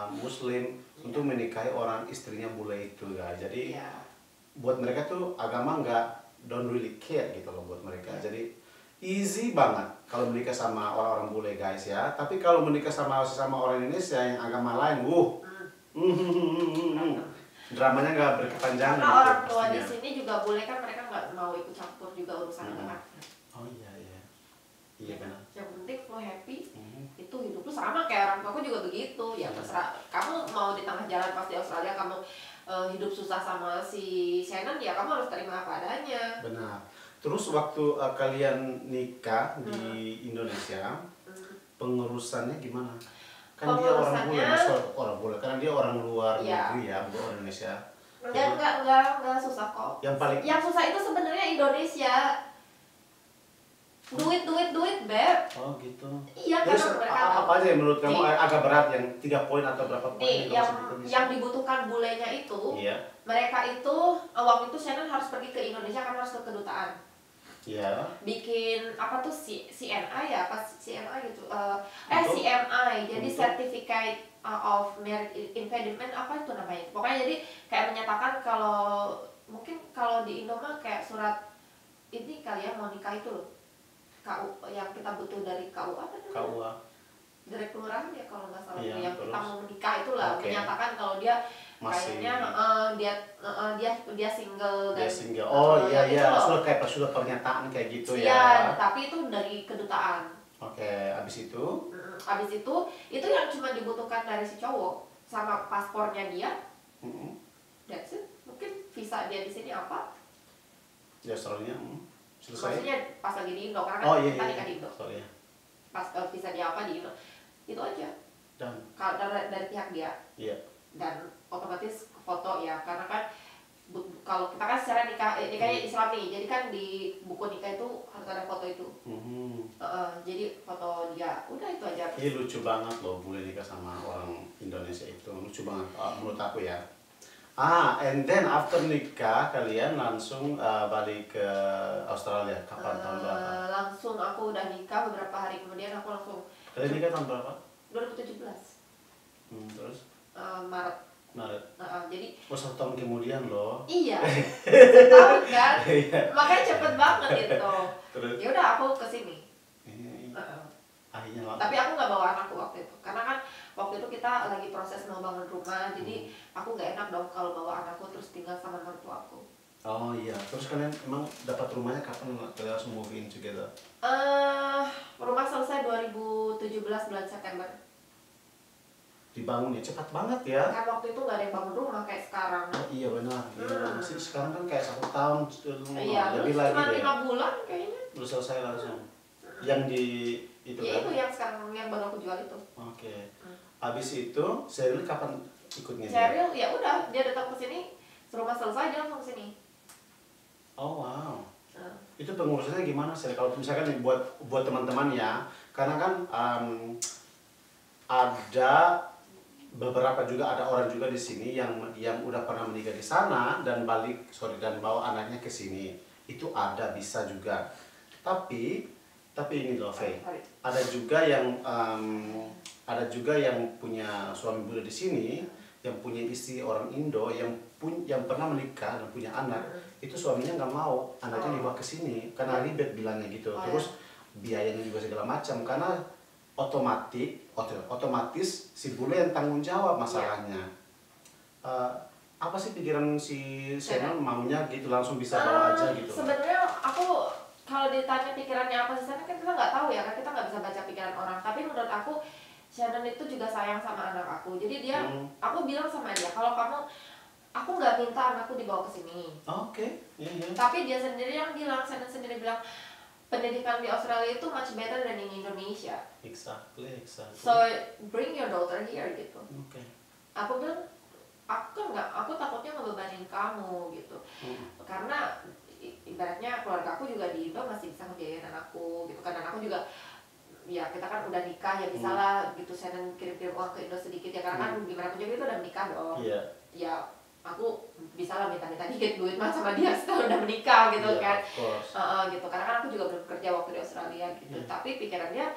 Muslim, untuk menikahi orang istrinya bule itu guys. Jadi buat mereka tuh agama don't really care gitu loh buat mereka. Jadi easy banget kalau menikah sama orang-orang bule guys ya. Tapi kalau menikah sama orang Indonesia yang agama lain, dramanya nggak berkepanjangan. Karena orang tua di sini juga bule kan, mereka nggak mau ikut campur juga urusan anak. Oh iya kan. Yang penting lo happy, itu hidup lo sama kayak orang tuaku juga begitu. Ya terserah kamu mau di tengah jalan pas di Australia kamu hidup susah sama si Shannon, ya kamu harus terima apa adanya. Benar. Terus waktu kalian nikah di Indonesia, pengurusannya gimana? Kan dia orang bule, karena dia orang luar negeri ya, bukan orang Indonesia. Enggak susah kok. Yang susah itu sebenarnya Indonesia. Duit, Beb. Oh gitu. Iya, terus karena apa aja yang menurut kamu agak berat, yang 3 poin atau berapa poin? Yang dibutuhkan bulenya itu, mereka itu waktu itu Shannon harus pergi ke Indonesia karena harus ke kedutaan. Iya. Bikin apa tuh CNI ya, apa CMI gitu. CMI. Jadi Certificate of Marriage Impediment, apa itu namanya? Pokoknya jadi kayak menyatakan kalau mungkin kalau di Indo mah kayak surat ini kali ya, mau nikah itu loh. KU yang kita butuh dari KU apa namanya? KUA. Dari kelurahan ya kalau nggak salah, yang terus? kita mau menikah itulah, menyatakan kalau dia kayaknya dia single dan single. Oh iya sudah pernyataan kayak gitu ya. Iya, tapi itu dari kedutaan. Oke, abis itu itu yang cuma dibutuhkan dari si cowok sama paspornya dia. That's it. Mungkin visa dia di sini apa? Di Australia. Selesai. Maksudnya pas lagi di Indo, karena kan kita nikah di Indo. Sorry. Pas visa dia apa di Indo, itu aja. Dan kalau dari pihak dia. Iya. Dan otomatis foto ya, karena kan kalau kita kan secara nikahnya Islam nih, jadi kan di buku nikah itu harus ada foto itu. Jadi foto dia, udah itu aja. Ini lucu banget loh, boleh nikah sama orang Indonesia itu lucu banget menurut aku ya. And then after nikah kalian langsung balik ke Australia. Kapan tahun berapa? Langsung aku udah nikah beberapa hari kemudian aku langsung. Kalian nikah tahun berapa? 2017. Terus? Maret. Jadi. 1 tahun kemudian loh. Iya. Setahun kan. Iya. Makanya cepet banget gitu. Terus? Ya udah aku kesini. Akhirnya tapi aku nggak bawa anakku waktu itu karena kan waktu itu kita lagi proses mau bangun rumah jadi aku nggak enak dong kalau bawa anakku terus tinggal sama mertuaku. Oh iya, terus kalian emang dapat rumahnya kapan kalian langsung move in together? Rumah selesai 2017 bulan September. Dibangun ya cepat banget ya. Kan waktu itu nggak ada yang bangun rumah kayak sekarang. Oh iya benar. Sih sekarang kan kayak 1 tahun iya, lebih lagi cuma deh. 5 bulan kayaknya. Terus selesai langsung. Yang di itu ya, kan? itu yang sekarang yang baru aku jual itu. Oke. Habis itu Cheryl kapan ikutnya? Cheryl ya udah dia datang ke sini, rumah selesai dia langsung ke sini. Oh wow. Itu pengurusannya gimana sih? Kalau misalkan buat teman-teman ya, karena kan ada beberapa juga ada orang juga di sini yang udah pernah menikah di sana dan dan bawa anaknya ke sini. Itu bisa juga. Tapi ini loh, Faye. Ada juga yang punya suami bule di sini, yang punya istri orang Indo, yang pernah menikah dan punya anak, itu suaminya nggak mau anaknya dibawa ke sini karena ribet bilangnya gitu. Terus biayanya juga segala macam karena otomatis si bule yang tanggung jawab masalahnya. Apa sih pikiran si Shannon maunya gitu langsung bisa bawa aja gitu? Sebenarnya aku kalau ditanya pikirannya apa sih, kan kita nggak tahu ya, kan kita nggak bisa baca pikiran orang. Tapi menurut aku Shannon itu juga sayang sama anak aku. Jadi aku bilang sama dia, kalau aku nggak minta anakku dibawa ke sini. Oke. Yeah. Tapi dia sendiri yang bilang, Shannon sendiri bilang, pendidikan di Australia itu much better than in Indonesia. Exactly. So bring your daughter here gitu. Okay. Aku bilang, aku takutnya ngebebanin kamu gitu. Karena ibaratnya keluarga aku juga di Indo masih bisa ngebiayain anakku gitu kan, dan aku juga ya kita kan udah nikah ya bisa lah gitu, saya kirim uang ke Indo sedikit ya karena kan gimana pun juga itu udah menikah dong. Ya aku bisa lah minta dikit duit mah sama dia setelah udah menikah gitu kan. Gitu karena kan aku juga belum kerja waktu di Australia gitu. Tapi pikiran dia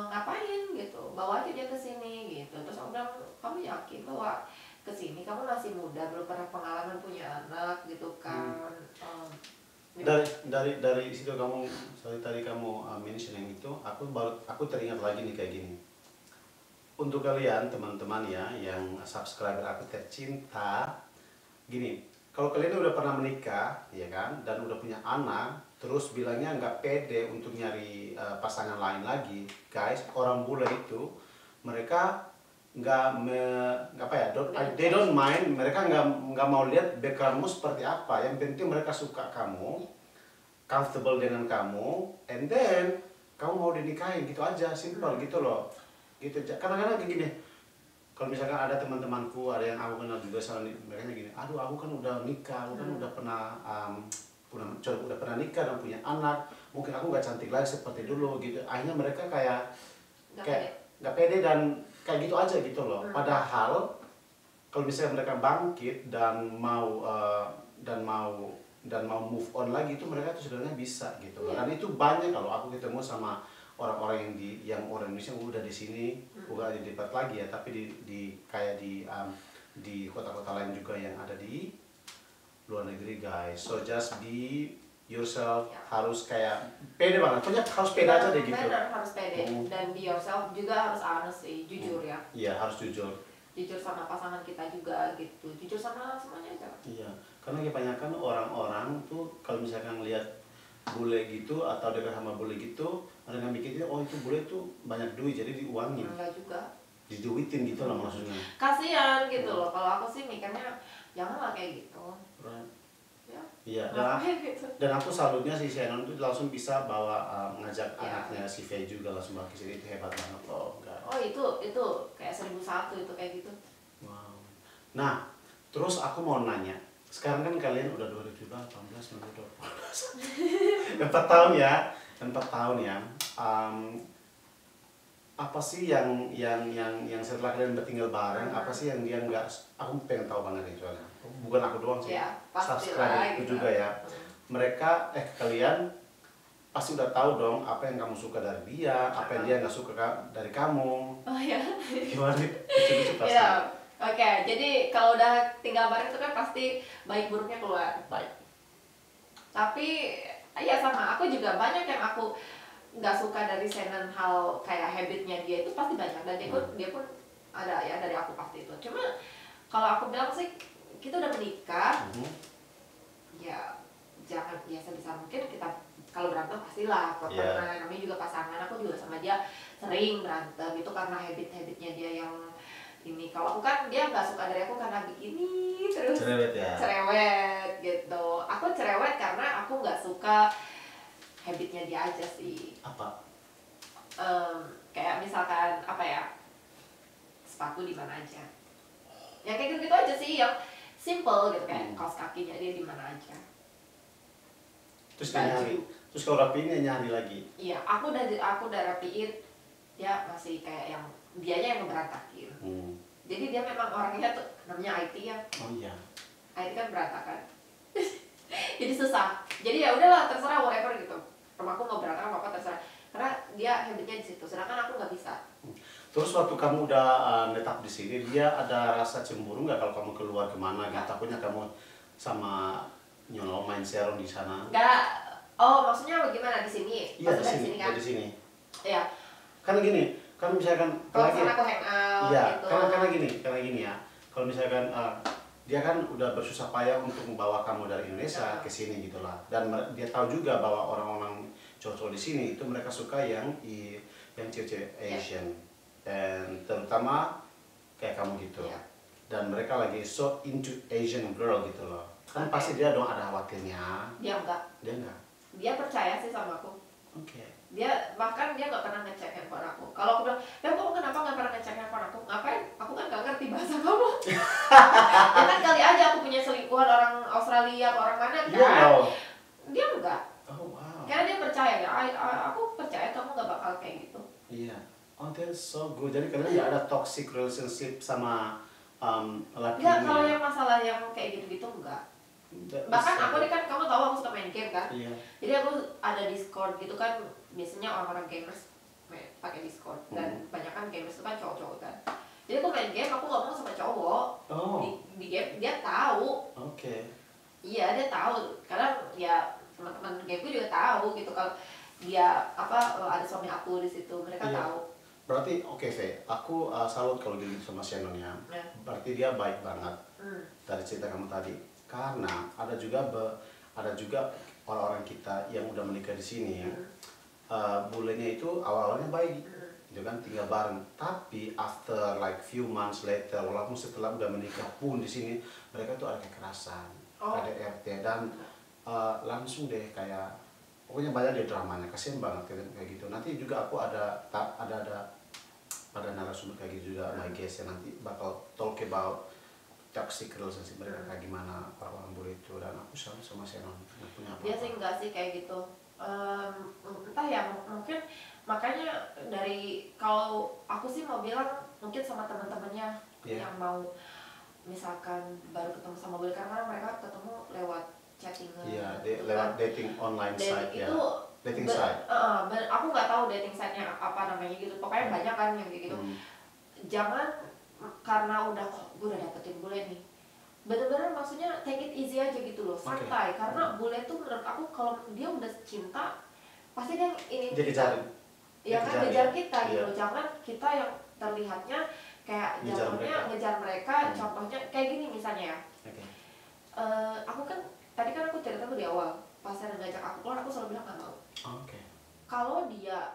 ngapain gitu, bawa aja dia ke sini gitu. Terus aku bilang, kamu yakin bahwa kesini kamu masih muda, belum pernah pengalaman punya anak gitu kan. Dari situ kamu tadi kamu mention yang itu, aku teringat lagi nih kayak gini. Untuk kalian teman-teman ya yang subscriber aku tercinta, gini, kalau kalian udah pernah menikah ya kan dan udah punya anak, terus bilangnya nggak pede untuk nyari pasangan lain lagi, guys, orang bule itu mereka they don't mind, mereka nggak mau lihat backgroundmu seperti apa, yang penting mereka suka kamu, comfortable dengan kamu, and then kamu mau dinikahin gitu aja, simple gitu loh, gitu. Kadang-kadang kayak gini, kalau misalkan ada teman-temanku, ada yang aku kenal juga sama mereka gini, aduh aku kan udah nikah, aku kan udah pernah nikah dan punya anak, mungkin aku nggak cantik lagi seperti dulu gitu, akhirnya mereka kayak nggak pede dan kayak gitu aja gitu loh. Padahal kalau misalnya mereka bangkit dan mau move on lagi, itu mereka tuh sebenarnya bisa gitu loh. Dan itu banyak kalau aku ketemu sama orang-orang yang orang Indonesia udah di sini, bukan di Perth lagi ya, tapi di kota-kota lain juga yang ada di luar negeri, guys. So just be yourself, harus kayak pede banget, pokoknya harus pede aja deh gitu. Benar, harus pede dan be yourself, juga harus honest sih, jujur ya. Iya, harus jujur. Jujur sama pasangan kita juga gitu, jujur sama semuanya aja. Iya, karena kebanyakan orang-orang tuh kalau misalkan lihat bule gitu atau dekat sama bule gitu, ada yang mikirnya oh itu bule tuh banyak duit jadi diuangin. Enggak juga. Diduitin gitu lah maksudnya. Kasian gitu loh, kalau aku sih mikirnya janganlah kayak gitu. Iya, gitu. dan aku salutnya si Shannon tuh langsung bisa bawa ngajak anaknya si Faye juga langsung bawa ke sini, itu hebat banget loh. Oh itu kayak 1001 itu kayak gitu. Wow. Nah, terus aku mau nanya, sekarang kan kalian udah 2018, 2012, 4 tahun ya, 4 tahun ya. apa sih yang setelah kalian bertinggal bareng, apa sih yang dia nggak, aku pengen tahu banget nih soalnya, bukan aku doang sih, Ya, pastilah subscribe gitu. juga ya. Mereka kalian pasti udah tahu dong apa yang kamu suka dari dia, apa yang dia nggak suka dari kamu. Oh ya. Gimana nih? Lucu-lucu pasti. Ya, oke. Jadi kalau udah tinggal bareng itu kan pasti baik buruknya keluar. Baik. Tapi ya sama, aku juga banyak yang aku nggak suka dari Shannon, hal kayak habitnya dia itu pasti banyak, dan dia pun ada ya dari aku pasti itu. Cuma kalau aku bilang sih, kita udah menikah, ya jangan sebisa mungkin kita kalau berantem pastilah, karena namanya juga pasangan. Aku juga sama dia sering berantem itu karena habitnya dia yang ini. Kalau aku kan, dia nggak suka dari aku karena begini terus cerewet gitu. Aku cerewet karena aku nggak suka habitnya dia aja sih. Apa? Kayak misalkan apa ya, sepatu di mana aja. Ya kayak gitu-gitu aja sih, yang simple gitu, kayak kaos kakinya dia di mana aja. Terus nyari. Terus kalau rapiin dia nyari lagi. Iya, aku udah rapiin, dia masih kayak yang dianya yang ngeberantakin. Jadi dia memang orangnya tuh namanya IT ya. Oh iya. IT kan berantakan. Jadi susah. Jadi ya udahlah, terserah whatever gitu. Rumahku mau berantakan apa terserah. Karena dia habitnya di situ, sedangkan aku nggak bisa. Terus waktu kamu udah netap di sini, dia ada rasa cemburu nggak kalau kamu keluar kemana? Gitu? Takutnya kamu sama main serong di sana? Nggak. Oh, maksudnya bagaimana di sini? Iya, di sini kan? Di sini. Iya. Kan gini, kan misalkan kalau misalkan aku hangout iya, gitu. karena gini ya. Kalau misalkan dia kan udah bersusah payah untuk membawa kamu dari Indonesia ke sini gitulah. Dan dia tahu juga bahwa orang-orang cowok di sini itu mereka suka yang cewek Asian. Dan terutama kayak kamu gitu. Dan mereka lagi so into Asian girl gitu loh. Kan pasti dia dong ada khawatirnya. Dia enggak. Dia percaya sih sama aku. Dia bahkan dia nggak pernah ngecek handphone aku. Kalau aku bilang, "Beb, kamu kenapa nggak pernah ngecek handphone aku?" Ngapain? Aku kan nggak ngerti bahasa kamu. Ya kan kali aja aku punya selingkuhan orang Australia atau orang mana kan? Dia enggak. Oh wow. Karena dia percaya ya. Aku percaya kamu nggak bakal kayak gitu. Iya. Oh, that's so good. Jadi kalian nggak ada toxic relationship sama laki-laki? Enggak, kalau yang masalah yang kayak gitu-gitu enggak. Bahkan aku nih kan, kamu tahu aku suka main game kan? Iya. Jadi aku ada Discord gitu kan, biasanya orang-orang gamers pakai Discord, dan banyak kan gamers itu kan cowok-cowok kan. Jadi aku main game, aku ngomong sama cowok di game, dia tahu. Iya, dia tahu, karena ya teman-teman gameku juga tahu gitu kalau dia ada suami aku di situ, mereka tahu. Berarti Fe, aku salut kalau gitu sama Shannon ya. Berarti dia baik banget dari cerita kamu tadi. Karena ada juga orang-orang kita yang udah menikah di sini, bulenya itu awalnya baik, gitu kan, tinggal bareng. Tapi after like few months later, walaupun setelah udah menikah pun di sini, mereka tuh ada kekerasan, ada RT, dan langsung deh kayak, pokoknya banyak deh dramanya, kasian banget kayak gitu. Nanti juga aku ada narasumber kayak gitu juga, my guest yang nanti bakal talk about toxic relationship mereka kayak gimana orang-orang bule itu. Dan aku sama Shannon punya apa-apa. Dia sih enggak sih kayak gitu. Entah ya, mungkin makanya kalau aku sih mau bilang mungkin sama teman-temannya yang mau misalkan baru ketemu sama bule, karena mereka ketemu lewat chattingan. Iya, lewat dating online site ya. Dating site. Aku nggak tahu dating site-nya apa namanya gitu. Pokoknya banyak kan yang kayak gitu. Jangan karena gue udah dapetin bule nih, bener-bener maksudnya take it easy aja gitu loh, santai. Karena bule tuh menurut aku kalau dia udah cinta pasti dia kejar. Ya kan, ngejar kita gitu loh. Jangan kita yang terlihatnya kayak ngejar mereka. Contohnya kayak gini misalnya ya. Aku kan tadi kan aku cerita tuh di awal, pas ada ngajak aku keluar, aku selalu bilang nggak mau. Kalau dia